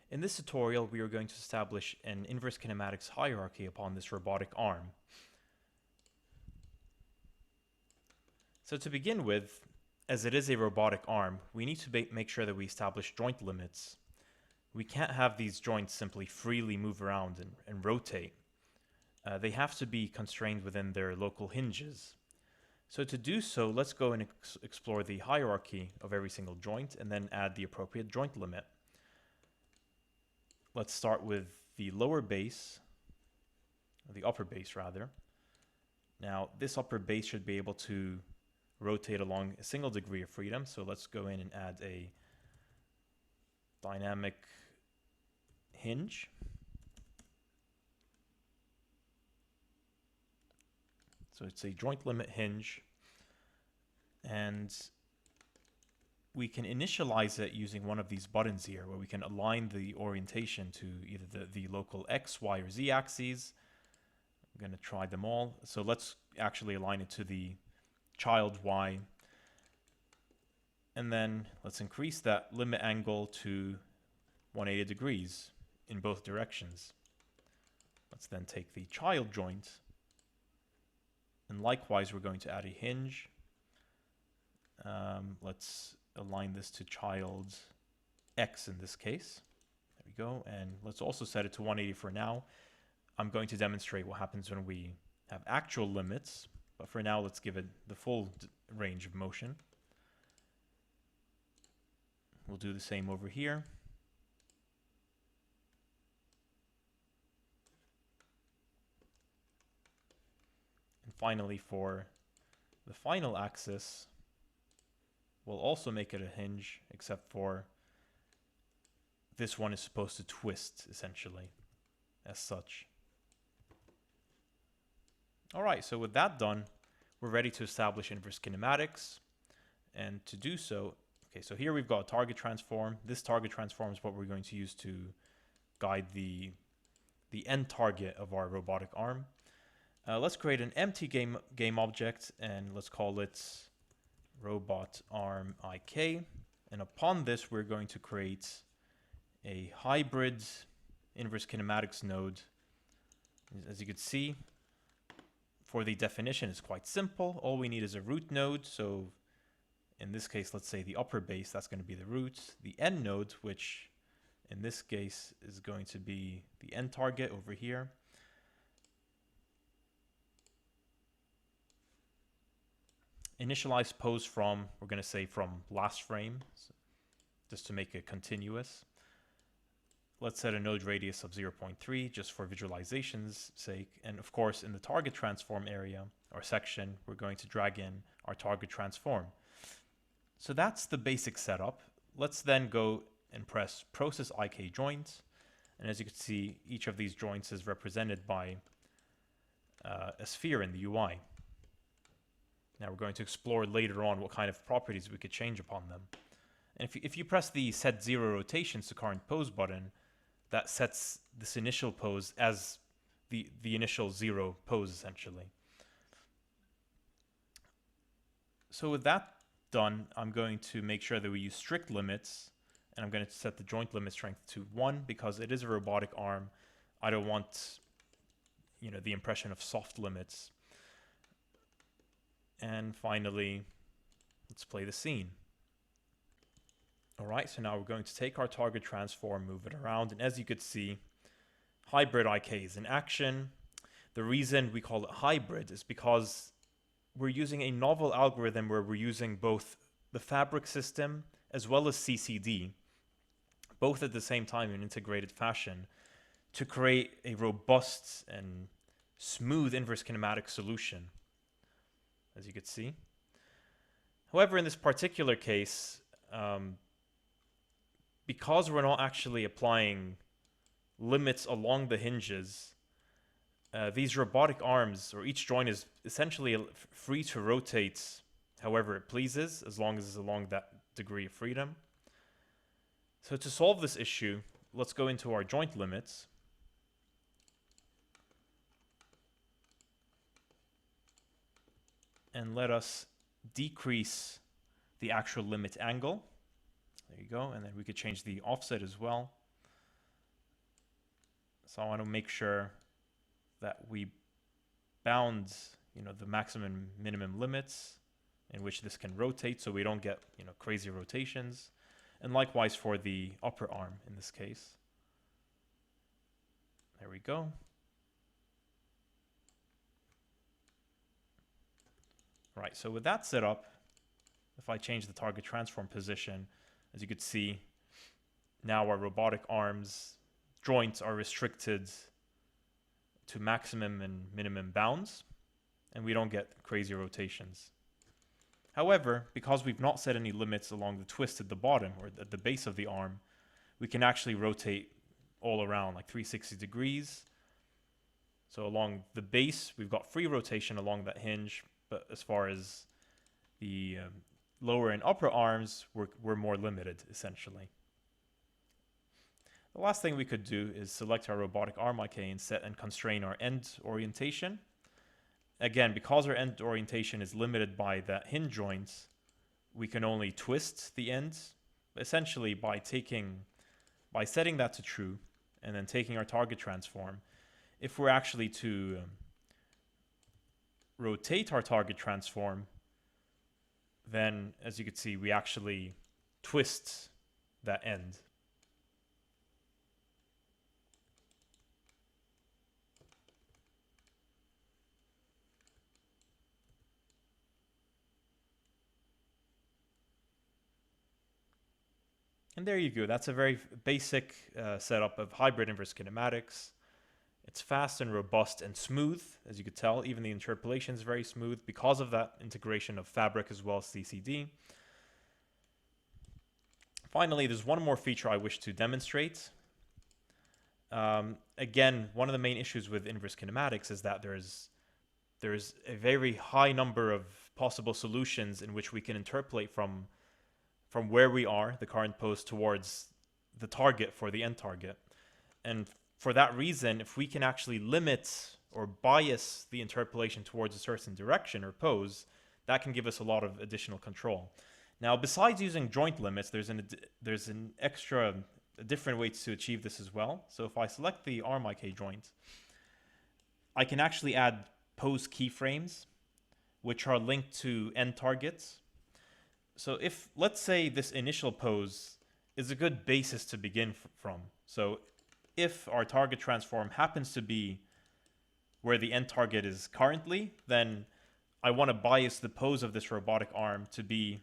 In this tutorial, we are going to establish an inverse kinematics hierarchy upon this robotic arm. So to begin with, as it is a robotic arm, we need to make sure that we establish joint limits. We can't have these joints simply freely move around and rotate. They have to be constrained within their local hinges. So to do so, let's go and explore the hierarchy of every single joint and then add the appropriate joint limit. Let's start with the lower base, or the upper base rather. Now this upper base should be able to rotate along a single degree of freedom, so let's go in and add a dynamic hinge. So it's a joint limit hinge, and we can initialize it using one of these buttons here, where we can align the orientation to either the local X, Y, or Z axes. I'm going to try them all. So let's actually align it to the child Y. And then let's increase that limit angle to 180 degrees in both directions. Let's then take the child joint, and likewise we're going to add a hinge. Let's align this to child X in this case. There we go. And let's also set it to 180 for now. I'm going to demonstrate what happens when we have actual limits, but for now let's give it the full range of motion. We'll do the same over here. And finally, for the final axis, we'll also make it a hinge, except for this one is supposed to twist, essentially, as such. All right, so with that done, we're ready to establish inverse kinematics. And to do so, okay, so here we've got a target transform. This target transform is what we're going to use to guide the end target of our robotic arm. Let's create an empty game object, and let's call it robot arm IK. And upon this, we're going to create a hybrid inverse kinematics node. As you can see, for the definition, it's quite simple. All we need is a root node. So in this case, let's say the upper base, that's going to be the root. The end node, which in this case is going to be the end target over here. Initialize pose from, we're going to say from last frame, so just to make it continuous. Let's set a node radius of 0.3 just for visualization's sake. And of course, in the target transform area or section, we're going to drag in our target transform. So that's the basic setup. Let's then go and press process IK joint. And as you can see, each of these joints is represented by a sphere in the UI. Now we're going to explore later on what kind of properties we could change upon them. And if you press the set 0 rotations to current pose button, that sets this initial pose as the initial 0 pose, essentially. So with that done, I'm going to make sure that we use strict limits, and I'm going to set the joint limit strength to 1 because it is a robotic arm. I don't want, the impression of soft limits. And finally, let's play the scene. All right, so now we're going to take our target transform, move it around, and as you could see, hybrid IK is in action. The reason we call it hybrid is because we're using a novel algorithm where we're using both the FABRIK system as well as CCD, both at the same time in integrated fashion, to create a robust and smooth inverse kinematic solution, as you could see. However, in this particular case, because we're not actually applying limits along the hinges, these robotic arms, or each joint, is essentially free to rotate however it pleases, as long as it's along that degree of freedom. So to solve this issue, let's go into our joint limits. And let us decrease the actual limit angle. There you go. And then we could change the offset as well. So I want to make sure that we bound, the maximum minimum limits in which this can rotate, so we don't get, crazy rotations. And likewise for the upper arm in this case. There we go. Right, so with that set up, if I change the target transform position, as you could see, now our robotic arms joints are restricted to maximum and minimum bounds, and we don't get crazy rotations. However, because we've not set any limits along the twist at the bottom or at the base of the arm, we can actually rotate all around like 360 degrees. So along the base, we've got free rotation along that hinge, but as far as the lower and upper arms, we're more limited, essentially. The last thing we could do is select our robotic arm IK and set and constrain our end orientation. Again, because our end orientation is limited by that hinge joint, we can only twist the end. Essentially, by setting that to true and then taking our target transform, if we're actually to rotate our target transform, then as you can see, we actually twist that end. And there you go. That's a very basic setup of hybrid inverse kinematics. It's fast and robust and smooth, as you could tell. Even the interpolation is very smooth because of that integration of FABRIK as well as CCD. Finally, there's one more feature I wish to demonstrate. Again, one of the main issues with inverse kinematics is that there's a very high number of possible solutions in which we can interpolate from where we are, the current pose, towards the target for the end target. And for that reason, if we can actually limit or bias the interpolation towards a certain direction or pose, that can give us a lot of additional control. Now, besides using joint limits, there's a different way to achieve this as well. So if I select the arm IK joint, I can actually add pose keyframes, which are linked to end targets. So if, let's say, this initial pose is a good basis to begin from. So if our target transform happens to be where the end target is currently, then I want to bias the pose of this robotic arm to be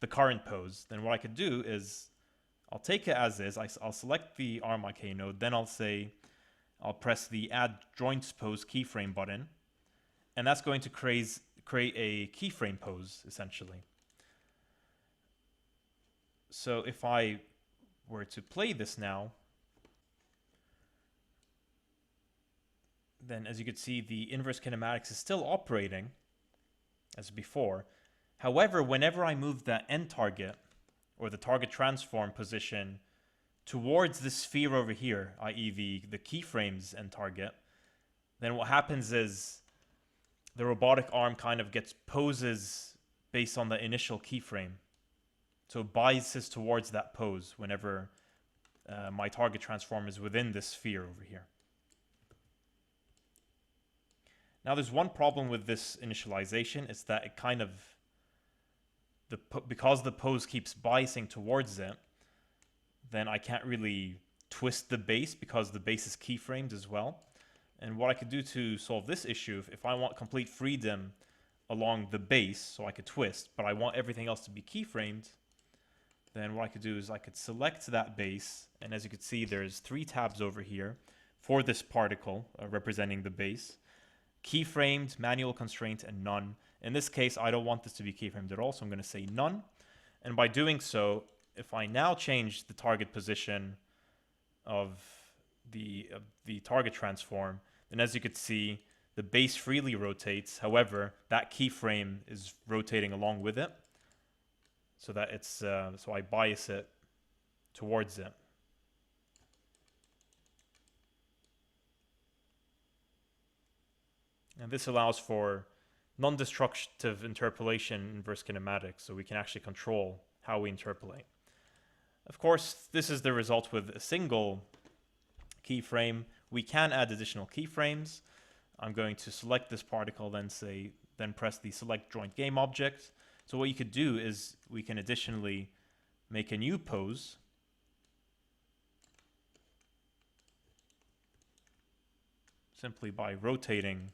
the current pose. Then what I could do is I'll take it as is. I'll select the arm IK node. Then I'll press the add joints pose keyframe button. And that's going to create a keyframe pose, essentially. So if I were to play this now, then as you can see, the inverse kinematics is still operating as before. However, whenever I move that end target or the target transform position towards the sphere over here, i.e. the keyframes end target, then what happens is the robotic arm kind of gets poses based on the initial keyframe. So it biases towards that pose whenever my target transform is within this sphere over here. Now there's one problem with this initialization, is that it kind of, because the pose keeps biasing towards it, then I can't really twist the base because the base is keyframed as well. And what I could do to solve this issue, if I want complete freedom along the base, so I could twist, but I want everything else to be keyframed, then what I could do is I could select that base, and as you can see, there's 3 tabs over here for this particle representing the base. Keyframed, manual constraint, and none. In this case, I don't want this to be keyframed at all, so I'm going to say none. And by doing so, if I now change the target position of the target transform, then as you can see, the base freely rotates. However, that keyframe is rotating along with it, so that it's so I bias it towards it. And this allows for non-destructive interpolation in inverse kinematics, so we can actually control how we interpolate. Of course, this is the result with a single keyframe. we can add additional keyframes. I'm going to select this particle, then press the select joint game object. So what you could do is we can additionally make a new pose. Simply by rotating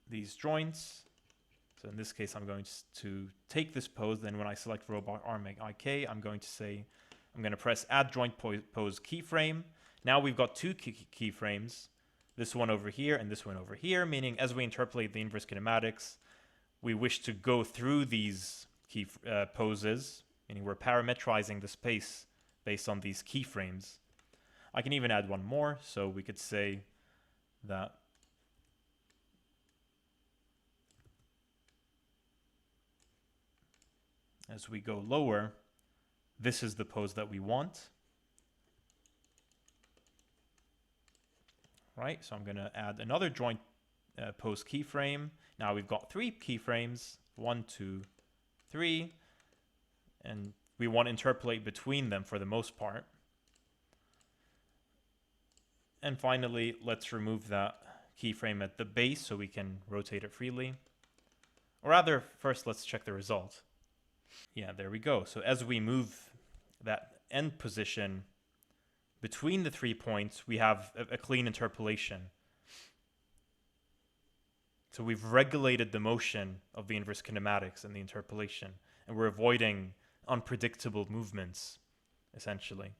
these joints. So in this case, I'm going to take this pose. Then when I select robot arm IK, I'm going to press add joint pose keyframe. Now we've got two keyframes, this one over here and this one over here, meaning as we interpolate the inverse kinematics, we wish to go through these poses, meaning we're parametrizing the space based on these keyframes. I can even add one more, so we could say that as we go lower, this is the pose that we want. Right, so I'm going to add another joint pose keyframe. Now we've got 3 keyframes, 1, 2, 3, and we want to interpolate between them for the most part. And finally, let's remove that keyframe at the base so we can rotate it freely. Or rather, first let's check the result. Yeah, there we go. So as we move that end position between the 3 points, we have a clean interpolation. So we've regulated the motion of the inverse kinematics and the interpolation, and we're avoiding unpredictable movements, essentially.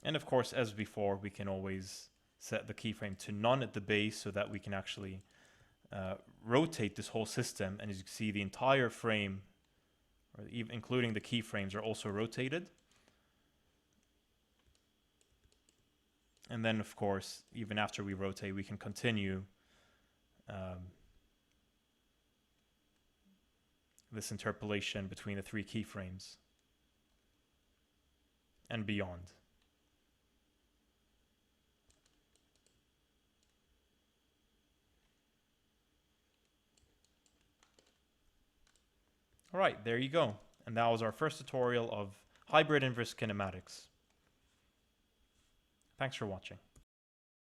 And of course, as before, we can always set the keyframe to none at the base so that we can actually rotate this whole system. And as you can see, the entire frame, or even including the keyframes, are also rotated. And then, of course, even after we rotate, we can continue this interpolation between the 3 keyframes and beyond. All right, there you go. And that was our first tutorial of hybrid inverse kinematics. Thanks for watching.